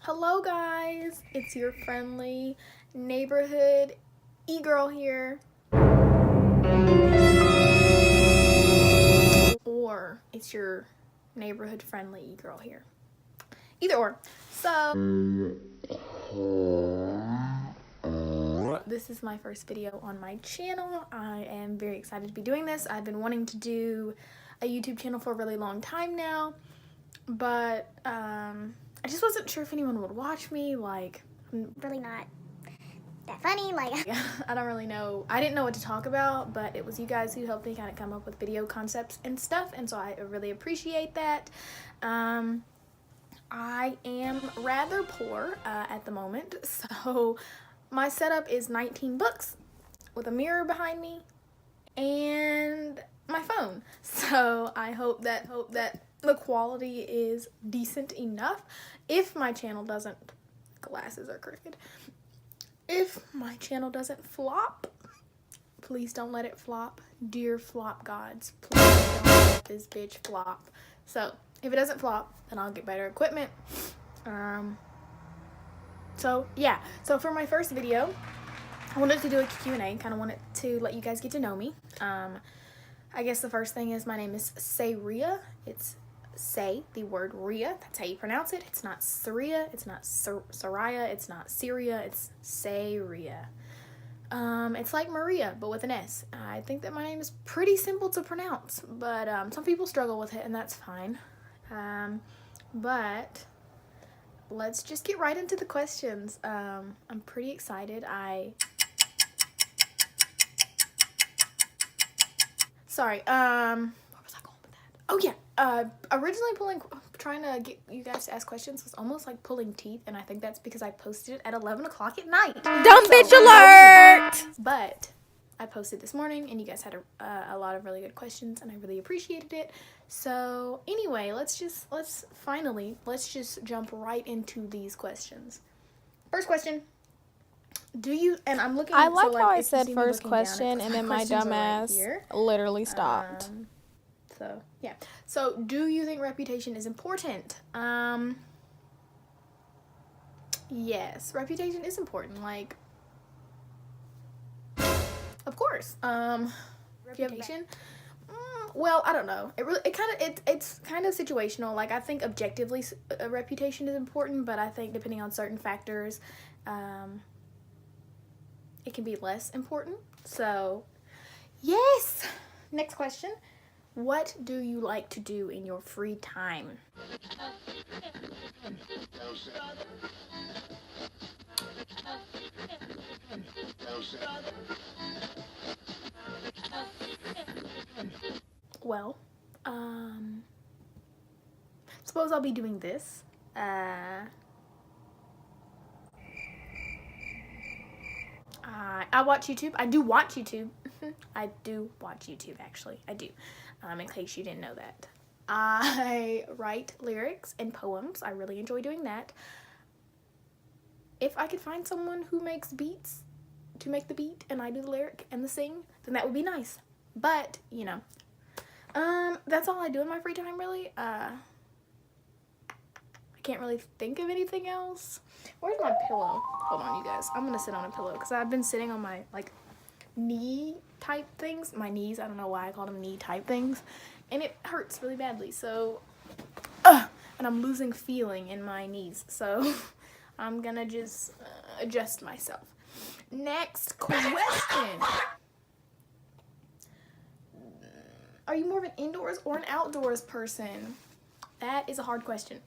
Hello guys, it's your friendly neighborhood e-girl here. Or it's your neighborhood friendly e-girl here. Either or. So this is my first video on my channel. I am very excited to be doing this. I've been wanting to do a YouTube channel for a really long time now, but I just wasn't sure if anyone would watch me. Like, I'm really not that funny. Like, I don't really know. I didn't know what to talk about, but it was you guys who helped me kind of come up with video concepts and stuff, and so I really appreciate that. I am rather poor at the moment, so my setup is 19 books with a mirror behind me and my phone. So I hope that the quality is decent enough. If my channel doesn't, glasses are crooked. If my channel doesn't flop, please don't let it flop. Dear flop gods, please don't let this bitch flop. So if it doesn't flop, then I'll get better equipment. So yeah, so for my first video, I wanted to do a Q&A, kind of wanted to let you guys get to know me. I guess the first thing is my name is Sayria. It's Say, the word Ria, that's how you pronounce it. It's not Saria, it's not Saraya, it's not Syria, it's Sayria. It's like Maria, but with an S. I think that my name is pretty simple to pronounce, but some people struggle with it, and that's fine. But let's just get right into the questions. I'm pretty excited. Sorry, where was I going with that? Oh yeah, originally trying to get you guys to ask questions was almost like pulling teeth, and I think that's because I posted it at 11 o'clock at night. dumb bitch alert! But I posted this morning, and you guys had a lot of really good questions, and I really appreciated it. So anyway, let's just jump right into these questions. First question. Do you, and I'm looking, I like so, how I if you said see me first looking down, question it's 'cause and my then my questions are right dumbass here. literally stopped. So yeah. So do you think reputation is important? Yes, reputation is important. Like, of course. Reputation. Well, I don't know. It's kind of situational. Like, I think objectively, a reputation is important, but I think depending on certain factors, it can be less important. So, yes. Next question. What do you like to do in your free time? Well, suppose I'll be doing this. I watch YouTube. I do watch YouTube. I do watch YouTube, actually. I do. In case you didn't know that. I write lyrics and poems. I really enjoy doing that. If I could find someone who makes beats to make the beat and I do the lyric and the sing, then that would be nice. But, you know, that's all I do in my free time, really. I can't really think of anything else. Where's my pillow? Hold on, you guys. I'm gonna sit on a pillow because I've been sitting on my, like, knee type things. My knees, I don't know why I call them knee type things. And it hurts really badly, so, and I'm losing feeling in my knees. So I'm gonna just adjust myself. Next question. Are you more of an indoors or an outdoors person? That is a hard question.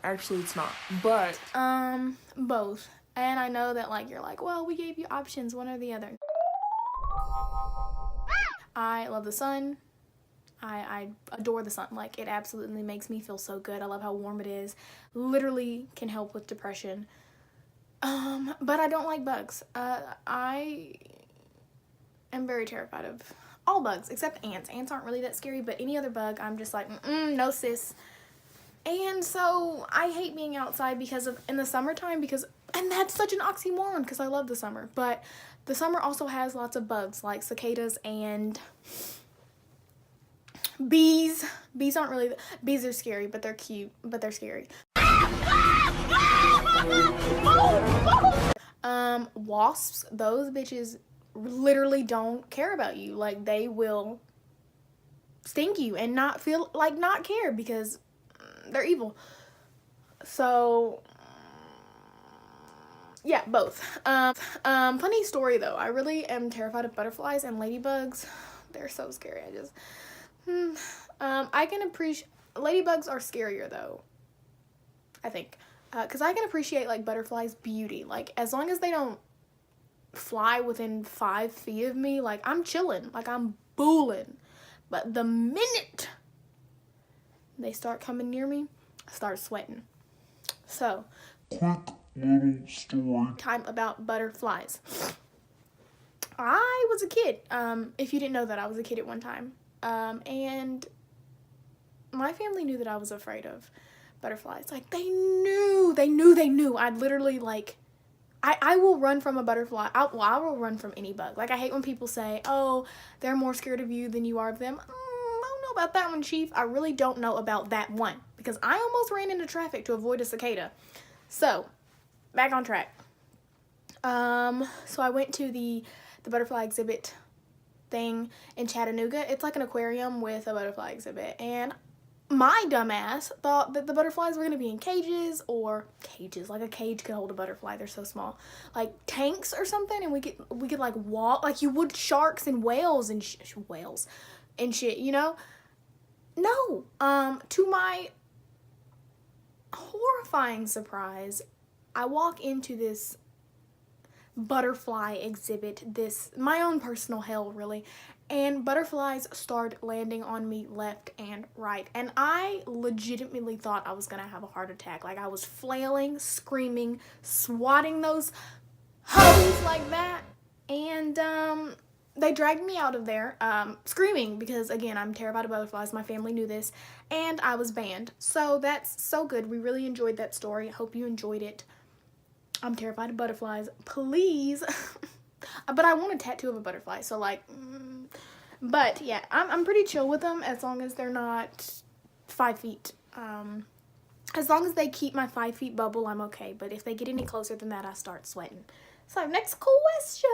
Actually, it's not, but Both. And I know that, like, you're like, well, we gave you options, one or the other. I love the sun. I adore the sun. Like, it absolutely makes me feel so good. I love how warm it is. Literally can help with depression. But I don't like bugs. I am very terrified of all bugs except ants. Ants aren't really that scary, but any other bug, I'm just like, no sis. And so I hate being outside in the summertime and that's such an oxymoron because I love the summer, but the summer also has lots of bugs like cicadas and bees. Bees are scary, but they're cute, but they're scary. Wasps, those bitches literally don't care about you. Like, they will sting you and not care because they're evil. So yeah, both. Funny story though, I really am terrified of butterflies and ladybugs. They're so scary. I can appreciate, ladybugs are scarier though, I think, because I can appreciate like butterflies' beauty. Like, as long as they don't fly within 5 feet of me, like, I'm chilling, like, I'm booling. But the minute they start coming near me, I start sweating. So, Quick little story. time about butterflies. I was a kid. If you didn't know that, I was a kid at one time. And my family knew that I was afraid of butterflies. Like, they knew. I'd literally, like, I will run from a butterfly. I will run from any bug. Like, I hate when people say, oh, they're more scared of you than you are of them. I don't know about that one, Chief. I really don't know about that one. Because I almost ran into traffic to avoid a cicada. So, back on track. So I went to the butterfly exhibit thing in Chattanooga. It's like an aquarium with a butterfly exhibit. And my dumbass thought that the butterflies were going to be in cages, like a cage could hold a butterfly, they're so small, like tanks or something, and we could like walk like you would sharks and whales and shit, you know. No, to my horrifying surprise, I walk into this butterfly exhibit, my own personal hell really, and butterflies start landing on me left and right, and I legitimately thought I was gonna have a heart attack. Like, I was flailing, screaming, swatting those hoes like that, and they dragged me out of there screaming because, again, I'm terrified of butterflies. My family knew this, and I was banned. So that's so good. We really enjoyed that story. I hope you enjoyed it. I'm terrified of butterflies. Please. But I want a tattoo of a butterfly. So, like, but yeah, I'm pretty chill with them as long as they're not 5 feet. As long as they keep my 5 feet bubble, I'm okay. But if they get any closer than that, I start sweating. So, next question.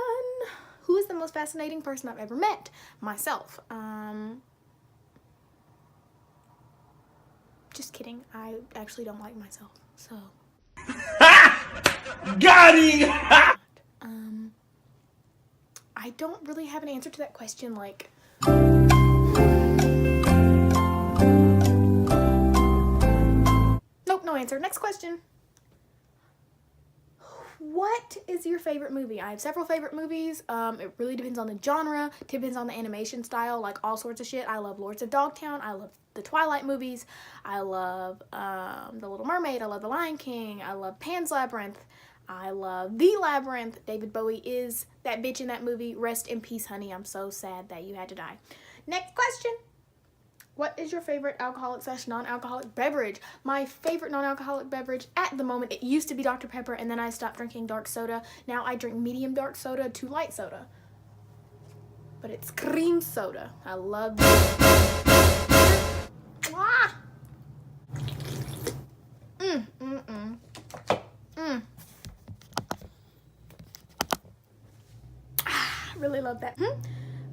Who is the most fascinating person I've ever met? Myself. Just kidding. I actually don't like myself. So. Got him! I don't really have an answer to that question, like, nope, no answer. Next question. What is your favorite movie? I have several favorite movies. It really depends on the genre, depends on the animation style, like all sorts of shit. I love Lords of Dogtown. I love the Twilight movies. I love The Little Mermaid. I love The Lion King. I love Pan's Labyrinth. I love The Labyrinth. David Bowie is that bitch in that movie. Rest in peace, honey. I'm so sad that you had to die. Next question. What is your favorite alcoholic/non-alcoholic beverage? My favorite non-alcoholic beverage at the moment, it used to be Dr. Pepper, and then I stopped drinking dark soda. Now I drink medium dark soda to light soda. But it's cream soda. I love it. Ah! Really love that.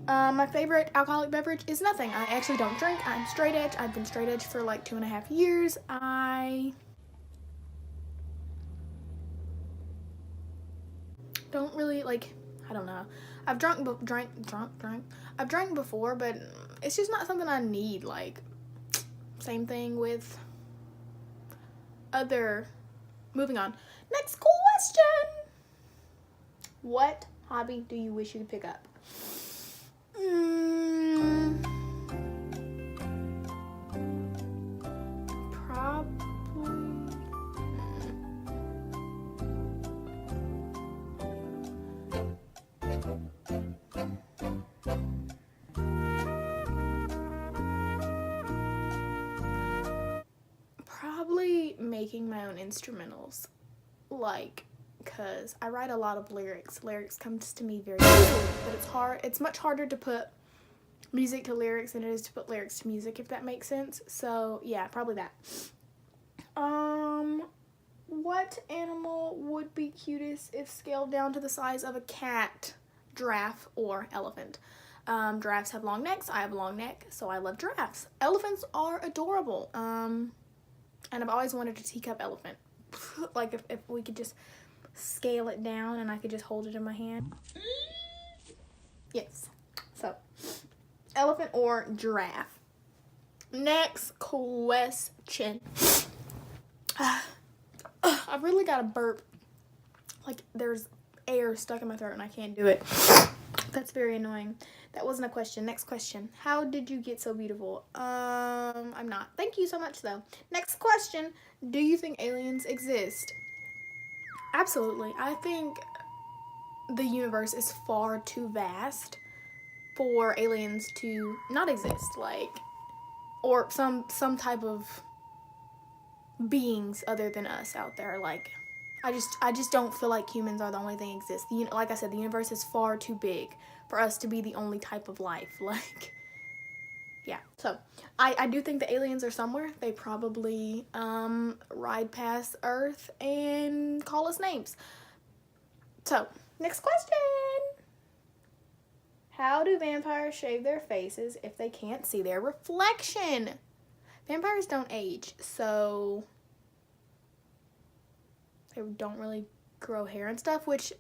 My favorite alcoholic beverage is nothing. I actually don't drink. I'm straight edge. I've been straight edge for like 2.5 years. I don't really, like, I don't know. I've drank before, but it's just not something I need. Like, same thing with other. Moving on. Next question. What hobby do you wish you could pick up? Probably making my own instrumentals, like, because I write a lot of lyrics. Lyrics comes to me very easily, but it's much harder to put music to lyrics than it is to put lyrics to music, if that makes sense. So yeah, probably that. What animal would be cutest if scaled down to the size of a cat, giraffe, or elephant? Giraffes have long necks. I have a long neck, so I love giraffes. Elephants are adorable. And I've always wanted a teacup elephant. Like if we could just scale it down and I could just hold it in my hand. Yes. So, elephant or giraffe. Next question. I've really got to burp. Like there's air stuck in my throat and I can't do it. That's very annoying. That wasn't a question. Next question. How did you get so beautiful? I'm not. Thank you so much though. Next question. Do you think aliens exist? Absolutely. I think the universe is far too vast for aliens to not exist, like, or some type of beings other than us out there. Like, I just don't feel like humans are the only thing that exists. Like I said, the universe is far too big for us to be the only type of life. Like, yeah. So I do think the aliens are somewhere. They probably ride past Earth and call us names. So next question. How do vampires shave their faces if they can't see their reflection? Vampires don't age, so they don't really grow hair and stuff, which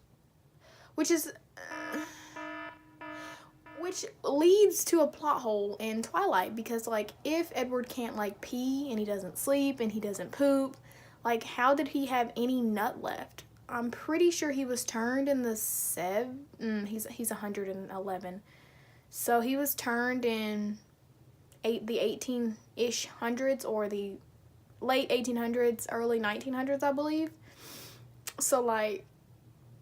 leads to a plot hole in Twilight, because like if Edward can't like pee and he doesn't sleep and he doesn't poop, like how did he have any nut left? I'm pretty sure he was turned in the he's 111. So he was turned in the 18-ish hundreds or the late 1800s, early 1900s, I believe. So like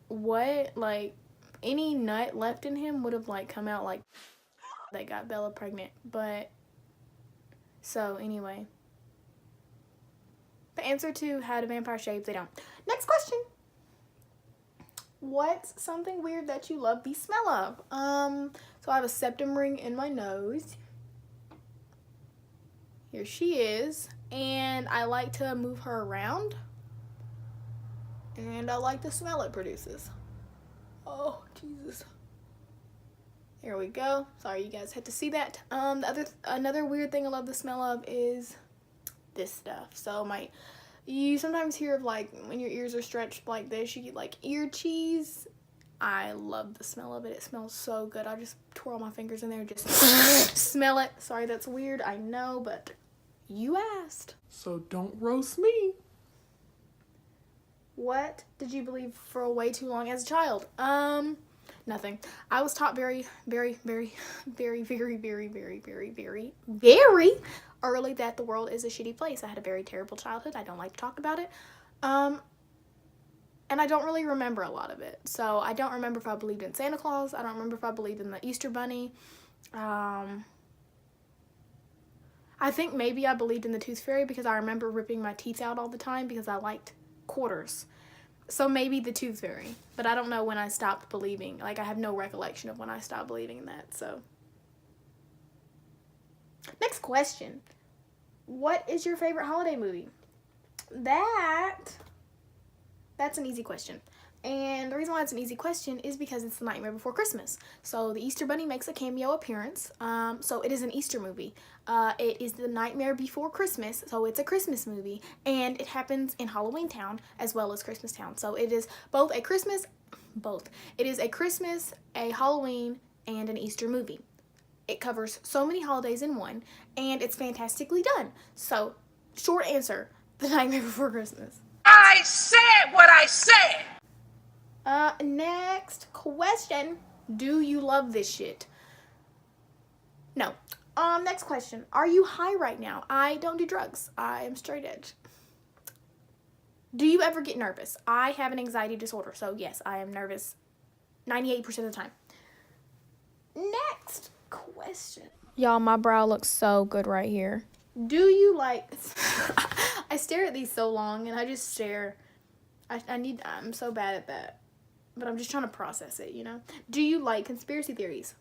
what, like any nut left in him would have like come out like they got Bella pregnant. But so anyway, the answer to how do vampires shave, they don't. Next question. What's something weird that you love the smell of? So I have a septum ring in my nose. Here she is. And I like to move her around. And I like the smell it produces. Oh, Jesus. There we go. Sorry you guys had to see that. Another weird thing I love the smell of is this stuff. So you sometimes hear of like when your ears are stretched like this, you get like ear cheese. I love the smell of it. It smells so good. I just twirl my fingers in there and just smell it. Sorry, that's weird. I know, but you asked. So don't roast me. What did you believe for way too long as a child? Nothing. I was taught very, very, very, very, very, very, very, very, very, very early that the world is a shitty place. I had a very terrible childhood. I don't like to talk about it. And I don't really remember a lot of it. So I don't remember if I believed in Santa Claus. I don't remember if I believed in the Easter Bunny. I think maybe I believed in the Tooth Fairy because I remember ripping my teeth out all the time because I liked quarters. So maybe the Tooth Fairy. But I don't know when I stopped believing. Like, I have no recollection of when I stopped believing in that. So next question. What is your favorite holiday movie? That's an easy question. And the reason why it's an easy question is because it's The Nightmare Before Christmas. So the Easter Bunny makes a cameo appearance. So it is an Easter movie. It is The Nightmare Before Christmas. So it's a Christmas movie. And it happens in Halloween Town as well as Christmas Town. So it is It is a Christmas, a Halloween, and an Easter movie. It covers so many holidays in one. And it's fantastically done. So, short answer, The Nightmare Before Christmas. I said what I said. Next question. Do you love this shit? No. Next question. Are you high right now? I don't do drugs. I am straight edge. Do you ever get nervous? I have an anxiety disorder, so yes, I am nervous 98% of the time. Next question. Y'all, my brow looks so good right here. Do you like... I stare at these so long, and I just stare. I'm so bad at that. But I'm just trying to process it, you know? Do you like conspiracy theories?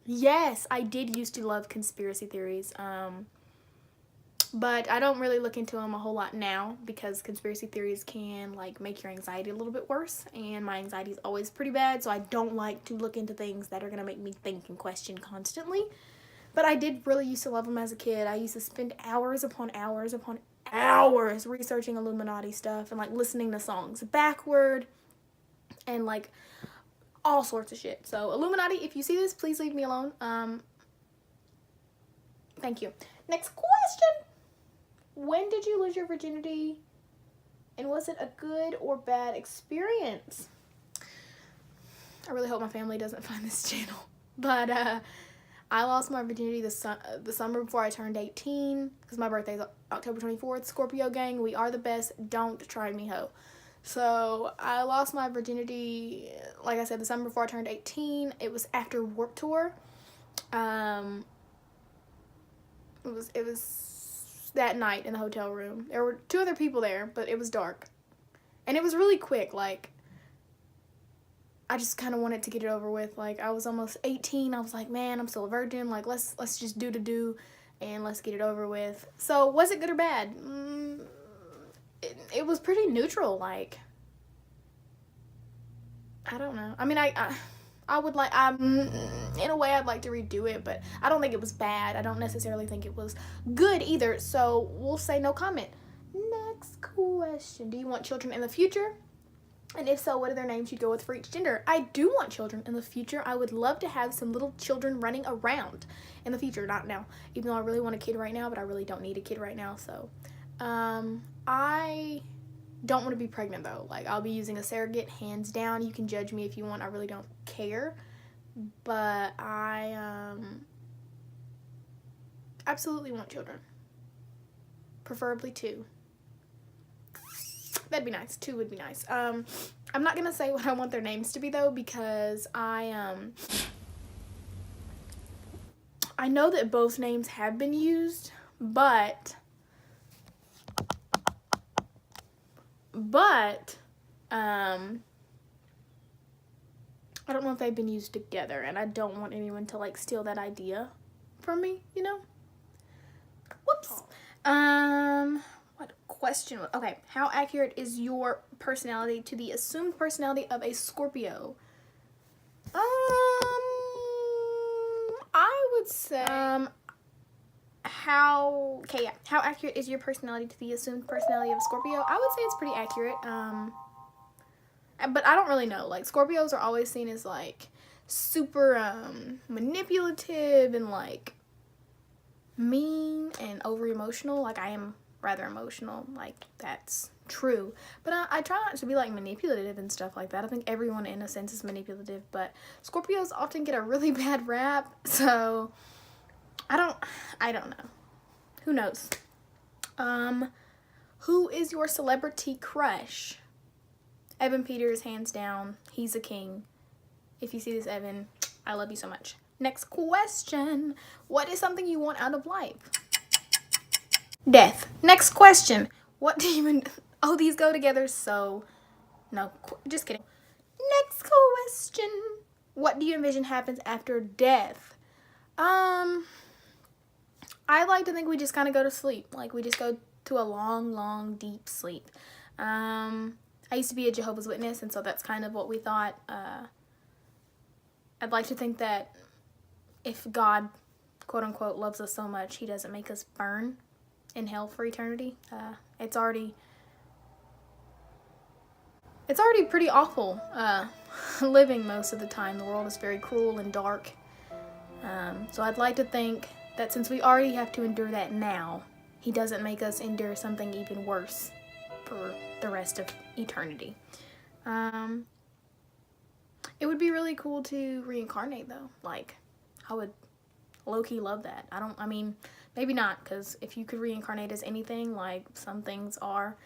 Yes, I did used to love conspiracy theories. But I don't really look into them a whole lot now because conspiracy theories can like make your anxiety a little bit worse, and my anxiety is always pretty bad, so I don't like to look into things that are going to make me think and question constantly. But I did really used to love them as a kid. I used to spend hours upon hours upon hours researching Illuminati stuff and like listening to songs backward and like all sorts of shit. So Illuminati, if you see this, please leave me alone. Thank you. Next question. When did you lose your virginity, and was it a good or bad experience? I really hope my family doesn't find this channel. But I lost my virginity the summer before I turned 18 because my birthday is October 24th. Scorpio gang, we are the best. Don't try me, ho. So I lost my virginity, like I said, the summer before I turned 18. It was after Warped Tour. It was that night in the hotel room. There were 2 other people there, but it was dark. And it was really quick. Like, I just kind of wanted to get it over with. Like, I was almost 18. I was like, man, I'm still a virgin. Like, let's just do and let's get it over with. So, was it good or bad? It was pretty neutral. Like, I don't know. I mean, I would like, in a way I'd like to redo it, but I don't think it was bad. I don't necessarily think it was good either, so we'll say no comment. Next question. Do you want children in the future? And if so, what are their names you'd go with for each gender? I do want children in the future. I would love to have some little children running around in the future, not now. Even though I really want a kid right now, but I really don't need a kid right now, so. I don't want to be pregnant though. Like, I'll be using a surrogate, hands down. You can judge me if you want. I really don't care. But I absolutely want children. Preferably 2. That'd be nice. 2 would be nice. I'm not gonna say what I want their names to be though, because I know that both names have been used, but I don't know if they've been used together, and I don't want anyone to like steal that idea from me, you know? Whoops. What question? Okay, how accurate is your personality to the assumed personality of a Scorpio? I would say how accurate is your personality to the assumed personality of a Scorpio? I would say it's pretty accurate. But I don't really know. Like, Scorpios are always seen as like super manipulative and like mean and over emotional. Like, I am rather emotional. Like, that's true. But I try not to be like manipulative and stuff like that. I think everyone in a sense is manipulative, but Scorpios often get a really bad rap. So I don't know. Who knows? Who is your celebrity crush? Evan Peters, hands down. He's a king. If you see this, Evan, I love you so much. Next question. What is something you want out of life? Death. Next question. What do you... Oh, these go together, so... No, just kidding. Next question. What do you envision happens after death? I like to think we just kind of go to sleep. Like, we just go to a long, long, deep sleep. I used to be a Jehovah's Witness, and so that's kind of what we thought. I'd like to think that if God, quote-unquote, loves us so much, he doesn't make us burn in hell for eternity. It's already pretty awful living most of the time. The world is very cruel and dark. So I'd like to think that since we already have to endure that now, he doesn't make us endure something even worse for the rest of eternity. It would be really cool to reincarnate though. Like, I would low-key love that. I mean, maybe not, because if you could reincarnate as anything, like, some things are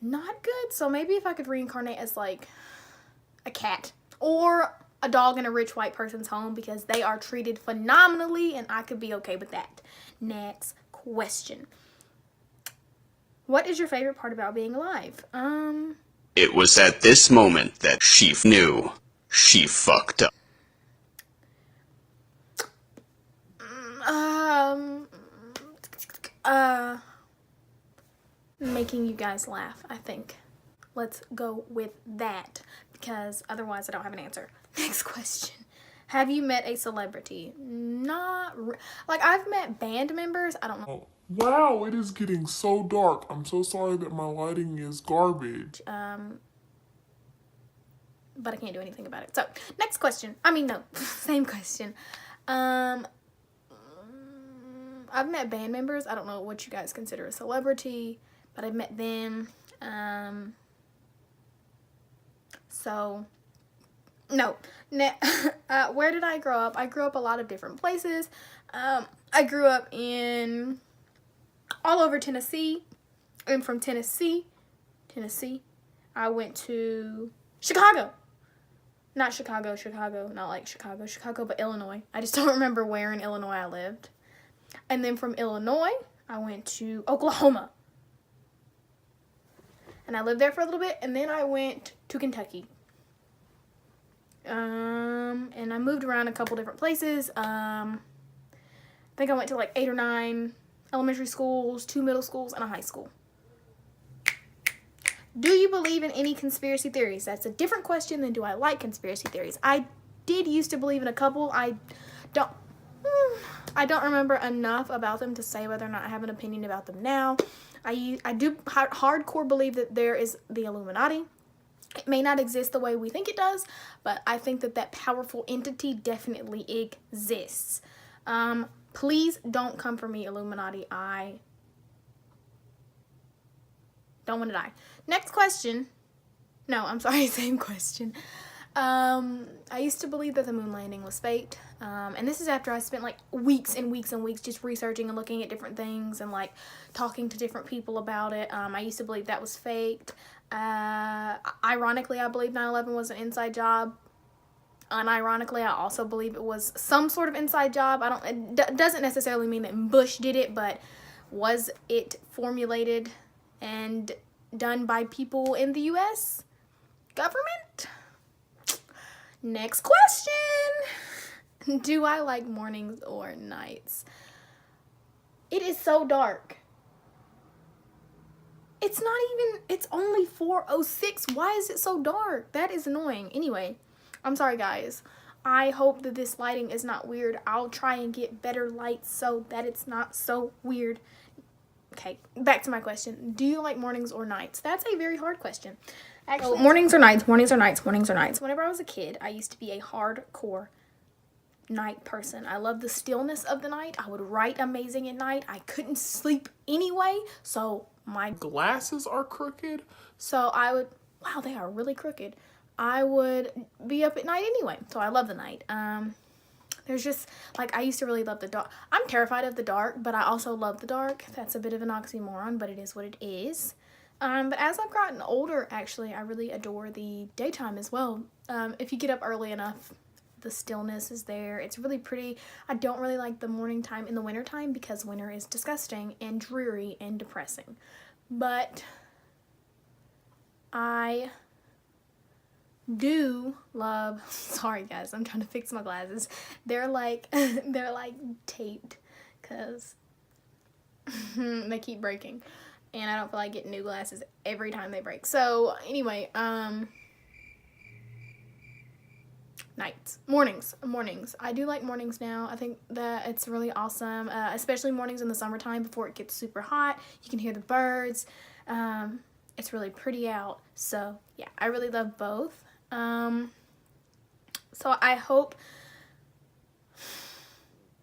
not good. So maybe if I could reincarnate as like a cat or a dog in a rich white person's home, because they are treated phenomenally and I could be okay with that. Next question. What is your favorite part about being alive? It was at this moment that she knew she fucked up. making you guys laugh, I think. Let's go with that, because otherwise I don't have an answer. Next question. Have you met a celebrity? Like, I've met band members. I don't know. Wow, it is getting so dark. I'm so sorry that my lighting is garbage. But I can't do anything about it. So, next question. I mean, no, same question. I've met band members. I don't know what you guys consider a celebrity, but I've met them. So, no. Where did I grow up? I grew up a lot of different places. I grew up all over Tennessee. I'm from Tennessee. I went to Chicago. Not Chicago, not like Chicago, but Illinois. I just don't remember where in Illinois I lived. And then from Illinois, I went to Oklahoma. And I lived there for a little bit, and then I went to Kentucky. And I moved around a couple different places. I think I went to like 8 or 9 elementary schools, 2 middle schools, and a high school. Do you believe in any conspiracy theories? That's a different question than do I like conspiracy theories. I did used to believe in a couple. I don't remember enough about them to say whether or not I have an opinion about them now. I do hardcore believe that there is the Illuminati. It may not exist the way we think it does, but I think that powerful entity definitely exists. Please don't come for me, Illuminati. I don't want to die. Next question. No, I'm sorry, same question. I used to believe that the moon landing was faked. And this is after I spent like weeks and weeks and weeks just researching and looking at different things and like talking to different people about it. I used to believe that was faked. Ironically, I believe 9/11 was an inside job. Unironically, I also believe it was some sort of inside job. It doesn't necessarily mean that Bush did it, but was it formulated and done by people in the U.S. government? Next question. Do I like mornings or nights? It is so dark. It's only 4:06. Why is it so dark? That is annoying. Anyway, I'm sorry guys. I hope that this lighting is not weird. I'll try and get better lights so that it's not so weird. Okay, back to my question. Do you like mornings or nights? That's a very hard question. Actually, mornings or nights. Whenever I was a kid, I used to be a hardcore night person. I love the stillness of the night. I would write amazing at night. I couldn't sleep anyway, so my Glasses are crooked. So I would, wow, they are really crooked. I would be up at night anyway, so I love the night. There's just, like, I used to really love the dark. I'm terrified of the dark, but I also love the dark. That's a bit of an oxymoron, but it is what it is. But as I've gotten older, actually, I really adore the daytime as well. If you get up early enough, the stillness is there. It's really pretty. I don't really like the morning time in the winter time because winter is disgusting and dreary and depressing. But I do love, sorry guys, I'm trying to fix my glasses. They're like taped because they keep breaking. And I don't feel like getting new glasses every time they break. So anyway, mornings. I do like mornings now. I think that it's really awesome, especially mornings in the summertime before it gets super hot. You can hear the birds. It's really pretty out. So yeah, I really love both. So I hope.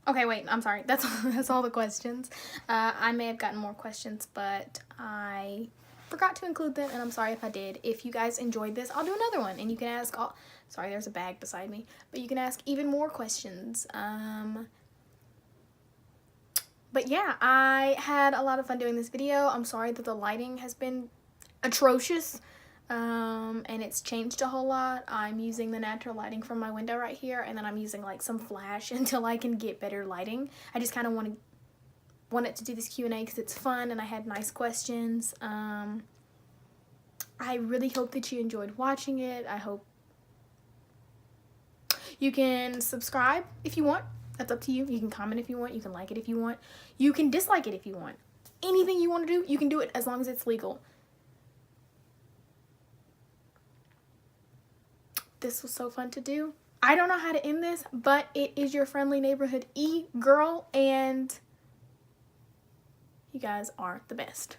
Okay, wait, I'm sorry. That's all the questions. I may have gotten more questions, but I forgot to include them, and I'm sorry if I did. If you guys enjoyed this, I'll do another one, and you can ask all... Sorry, there's a bag beside me. But you can ask even more questions. But yeah, I had a lot of fun doing this video. I'm sorry that the lighting has been atrocious. And it's changed a whole lot. I'm using the natural lighting from my window right here, and then I'm using like some flash until I can get better lighting. I just kind of wanted to do this Q&A because it's fun and I had nice questions. I really hope that you enjoyed watching it. I hope you can subscribe if you want. That's up to you. You can comment if you want. You can like it if you want. You can dislike it if you want. anything you want to do, you can do it as long as it's legal. This was so fun to do. I don't know how to end this, but it is your friendly neighborhood E-girl, and you guys are the best.